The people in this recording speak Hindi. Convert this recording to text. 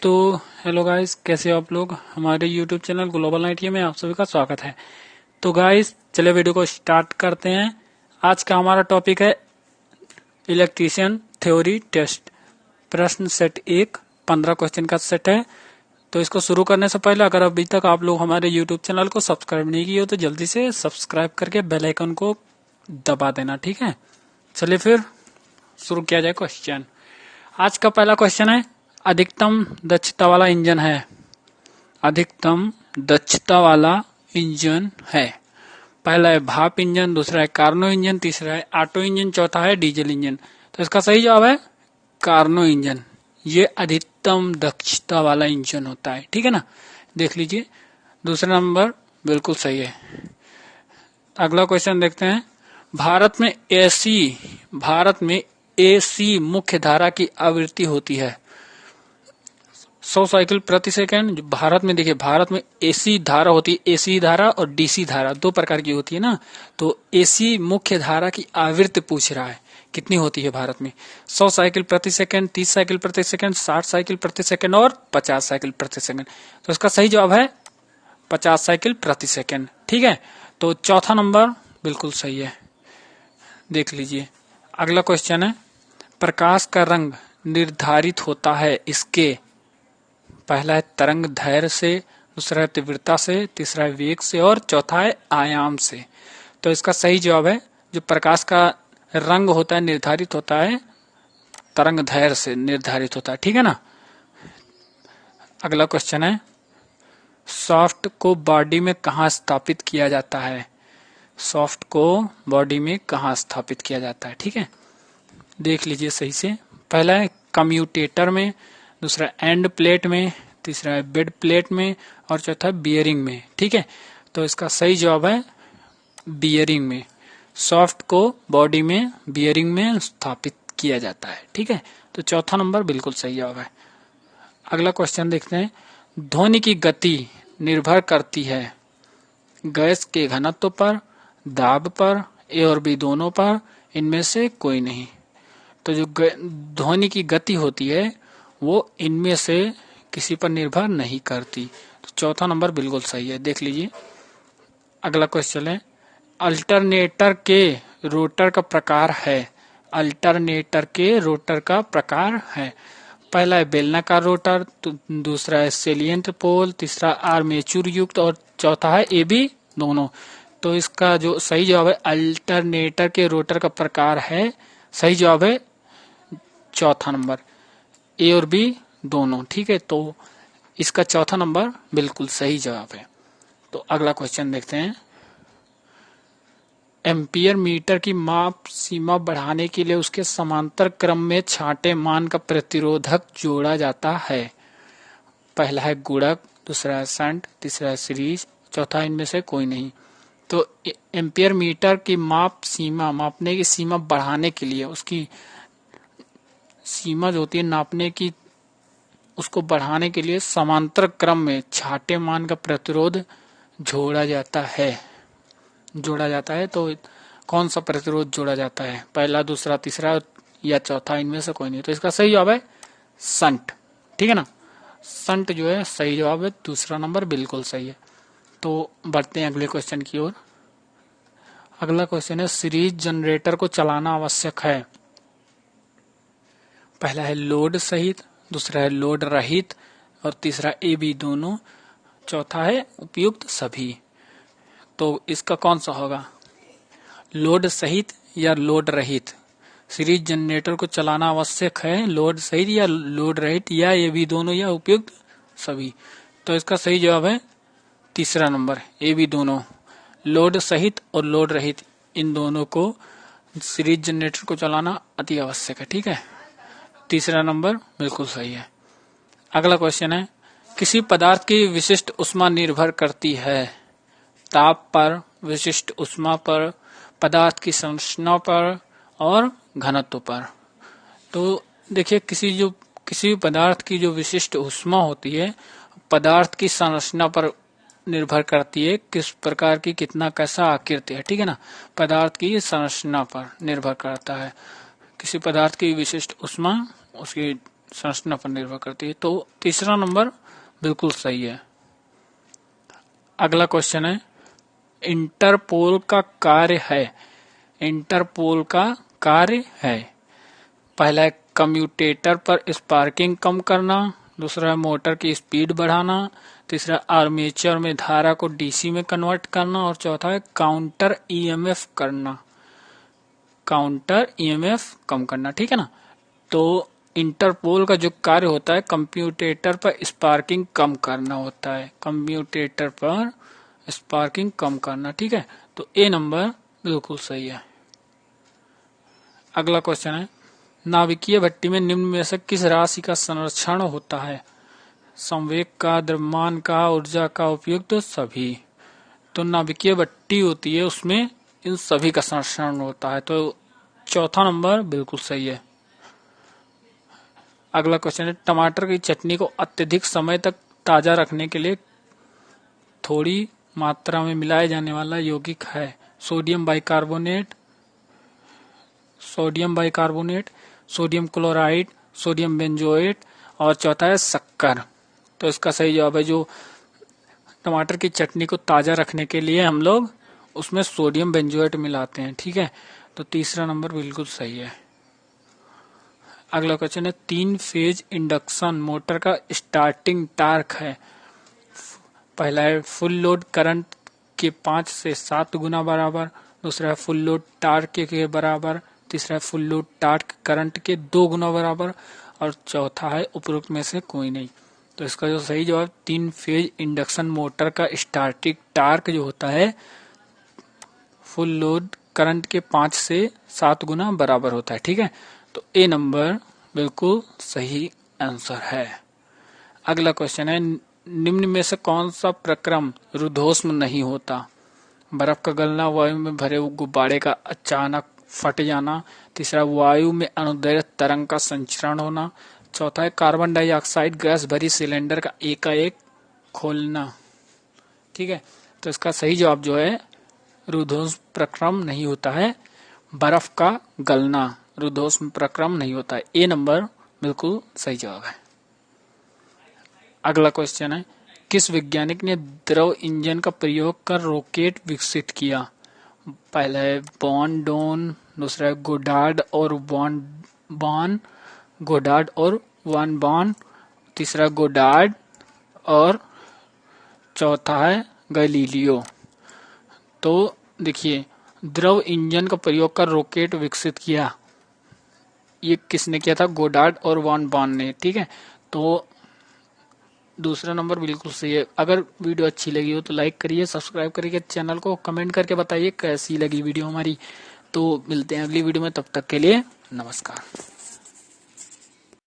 तो हेलो गाइस, कैसे हो आप लोग। हमारे यूट्यूब चैनल ग्लोबल आईटी में आप सभी का स्वागत है। तो गाइस चलिए वीडियो को स्टार्ट करते हैं। आज का हमारा टॉपिक है इलेक्ट्रीशियन थ्योरी टेस्ट। प्रश्न सेट 1 15 क्वेश्चन का सेट है। तो इसको शुरू करने से पहले अगर अभी तक आप लोग हमारे यूट्यूब चैनल को सब्सक्राइब नहीं किए हो तो जल्दी से सब्सक्राइब करके बेल आइकन को दबा देना, ठीक है। चलिए फिर शुरू किया जाए क्वेश्चन। आज का पहला क्वेश्चन है, अधिकतम दक्षता वाला इंजन है। अधिकतम दक्षता वाला इंजन है। पहला है भाप इंजन, दूसरा है कार्नो इंजन, तीसरा है ऑटो इंजन, चौथा है डीजल इंजन। तो इसका सही जवाब है कार्नो इंजन। ये अधिकतम दक्षता वाला इंजन होता है, ठीक है ना। देख लीजिए, दूसरा नंबर बिल्कुल सही है। अगला क्वेश्चन देखते हैं। भारत में एसी मुख्य धारा की आवृत्ति होती है 100 साइकिल प्रति सेकंड। भारत में देखिए, भारत में एसी धारा होती है, एसी धारा और डीसी धारा दो प्रकार की होती है ना। तो एसी मुख्य धारा की आवृत्ति पूछ रहा है, कितनी होती है भारत में। 100 साइकिल प्रति सेकंड, 30 साइकिल प्रति सेकंड, 60 साइकिल प्रति सेकंड और 50 साइकिल प्रति सेकंड। तो इसका सही जवाब है 50 साइकिल प्रति सेकंड, ठीक है। तो चौथा नंबर बिल्कुल सही है। देख लीजिए, अगला क्वेश्चन है, प्रकाश का रंग निर्धारित होता है इसके। पहला है तरंग दैर्घ्य से, दूसरा है तीव्रता से, तीसरा है वेग से और चौथा है आयाम से। तो इसका सही जवाब है, जो प्रकाश का रंग होता है निर्धारित होता है तरंग दैर्घ्य से निर्धारित होता है, ठीक है ना। अगला क्वेश्चन है, सॉफ्ट को बॉडी में कहाँ स्थापित किया जाता है। सॉफ्ट को बॉडी में कहाँ स्थापित किया जाता है, ठीक है। देख लीजिए सही से। पहला है कम्यूटेटर में, दूसरा एंड प्लेट में, तीसरा है बेड प्लेट में और चौथा है बियरिंग में, ठीक है। तो इसका सही जवाब है बियरिंग में। सॉफ्ट को बॉडी में बियरिंग में स्थापित किया जाता है, ठीक है। तो चौथा नंबर बिल्कुल सही जवाब है। अगला क्वेश्चन देखते हैं, ध्वनि की गति निर्भर करती है गैस के घनत्व पर, दाब पर, ए और बी दोनों पर, इनमें से कोई नहीं। तो जो ध्वनि की गति होती है वो इनमें से किसी पर निर्भर नहीं करती। तो चौथा नंबर बिल्कुल सही है। देख लीजिए, अगला क्वेश्चन है, अल्टरनेटर के रोटर का प्रकार है। अल्टरनेटर के रोटर का प्रकार है। पहला है बेलनाकार रोटर, दूसरा है सेलिएंट पोल, तीसरा आर्मेचर युक्त और चौथा है ए बी दोनों। तो इसका जो सही जवाब है अल्टरनेटर के रोटर का प्रकार है। सही जवाब है चौथा नंबर, ए और बी दोनों, ठीक है। तो इसका चौथा नंबर बिल्कुल सही जवाब है। तो अगला क्वेश्चन देखते हैं, एम्पियर मीटर की माप सीमा बढ़ाने के लिए उसके समांतर क्रम में छांटे मान का प्रतिरोधक जोड़ा जाता है। पहला है गुणक, दूसरा है शंट, तीसरा है सीरीज, चौथा इनमें से कोई नहीं। तो एम्पियर मीटर की मापने की सीमा बढ़ाने के लिए, उसकी सीमा जो होती है नापने की, उसको बढ़ाने के लिए समांतर क्रम में छांटे मान का प्रतिरोध जोड़ा जाता है। तो कौन सा प्रतिरोध जोड़ा जाता है, पहला, दूसरा, तीसरा या चौथा, इनमें से कोई नहीं। तो इसका सही जवाब है शंट, ठीक है ना। शंट जो है सही जवाब है, दूसरा नंबर बिल्कुल सही है। तो बढ़ते हैं अगले क्वेश्चन की ओर। अगला क्वेश्चन है, सीरीज जनरेटर को चलाना आवश्यक है। पहला है लोड सहित, दूसरा है लोड रहित और तीसरा ए बी दोनों, चौथा है उपयुक्त सभी। तो इसका कौन सा होगा, लोड सहित या लोड रहित। सीरीज जनरेटर को चलाना आवश्यक है, लोड सहित या लोड रहित या ए बी दोनों या उपयुक्त सभी। तो इसका सही जवाब है तीसरा नंबर, ए बी दोनों। लोड सहित और लोड रहित इन दोनों को सीरीज जनरेटर को चलाना अति आवश्यक है, ठीक है। तीसरा नंबर बिल्कुल सही है। अगला क्वेश्चन है, किसी पदार्थ की विशिष्ट ऊष्मा निर्भर करती है ताप पर, विशिष्ट ऊष्मा पर, पदार्थ की संरचना पर और घनत्व पर। तो देखिए, किसी पदार्थ की जो विशिष्ट ऊष्मा होती है पदार्थ की संरचना पर निर्भर करती है, किस प्रकार की, कितना, कैसा आकृति है, ठीक है ना। पदार्थ की संरचना पर निर्भर करता है। किसी पदार्थ की विशिष्ट ऊष्मा उसकी संरचना पर निर्भर करती है। तो तीसरा नंबर बिल्कुल सही है। अगला क्वेश्चन है, इंटरपोल का कार्य है। इंटरपोल का कार्य है, पहला है कम्यूटेटर पर स्पार्किंग कम करना, दूसरा है मोटर की स्पीड बढ़ाना, तीसरा आर्मेचर में धारा को डीसी में कन्वर्ट करना और चौथा है काउंटर ईएमएफ करना, काउंटर ईएमएफ कम करना। ठीक है ना। तो इंटरपोल का जो कार्य होता है कंप्यूटेटर पर स्पार्किंग कम करना होता है, कंप्यूटेटर पर स्पार्किंग कम करना। ठीक है, तो ए नंबर बिल्कुल सही है। अगला क्वेश्चन है, नाभिकीय भट्टी में निम्न में से किस राशि का संरक्षण होता है? संवेग का, द्रव्यमान का, ऊर्जा का, उपयुक्त सभी। तो नाभिकीय भट्टी होती है उसमें इन सभी का संरक्षण होता है, तो चौथा नंबर बिल्कुल सही है। अगला क्वेश्चन है, टमाटर की चटनी को अत्यधिक समय तक ताजा रखने के लिए थोड़ी मात्रा में मिलाया जाने वाला यौगिक है। Sodium bicarbonate, sodium bicarbonate, sodium chloride, sodium benzoate और चौथा है शक्कर। तो इसका सही जवाब है, जो टमाटर की चटनी को ताजा रखने के लिए हम लोग उसमें सोडियम बेंजोएट मिलाते हैं। ठीक है, तो तीसरा नंबर बिल्कुल सही है। अगला क्वेश्चन है, 3 फेज इंडक्शन मोटर का स्टार्टिंग टार्क है। पहला है फुल लोड करंट के 5 से 7 गुना बराबर, दूसरा है फुल लोड टार्क के बराबर, तीसरा है फुल लोड टार्क करंट के 2 गुना बराबर और चौथा है उपरोक्त में से कोई नहीं। तो इसका जो सही जवाब 3 फेज इंडक्शन मोटर का स्टार्टिंग टार्क जो होता है फुल लोड करंट के 5 से 7 गुना बराबर होता है। ठीक है, तो ए नंबर बिल्कुल सही आंसर है। अगला क्वेश्चन है, निम्न में से कौन सा प्रक्रम रुद्धोष्म नहीं होता? बर्फ का गलना, वायु में भरे गुब्बारे का अचानक फट जाना, तीसरा वायु में अनुदैर्घ्य तरंग का संचरण होना, चौथा है कार्बन डाइऑक्साइड गैस भरी सिलेंडर का एकाएक खोलना। ठीक है, तो इसका सही जवाब जो है रुद्धोष्म प्रक्रम नहीं होता है, बर्फ का गलना रुद्धोष्म प्रक्रम नहीं होता है। ए नंबर बिल्कुल सही जवाब है। अगला क्वेश्चन है, किस वैज्ञानिक ने द्रव इंजन का प्रयोग कर रॉकेट विकसित किया? पहला है वॉन डॉन, दूसरा है गोडार्ड और वान बॉन, तीसरा गोडार्ड और चौथा है गैलीलियो। तो देखिए, द्रव इंजन का प्रयोग कर रॉकेट विकसित किया, ये किसने किया था? गोडार्ड और वान बॉन ने। ठीक है, तो दूसरा नंबर बिल्कुल सही है। अगर वीडियो अच्छी लगी हो तो लाइक करिए, सब्सक्राइब करिए चैनल को, कमेंट करके बताइए कैसी लगी वीडियो हमारी। तो मिलते हैं अगली वीडियो में, तब तक के लिए नमस्कार।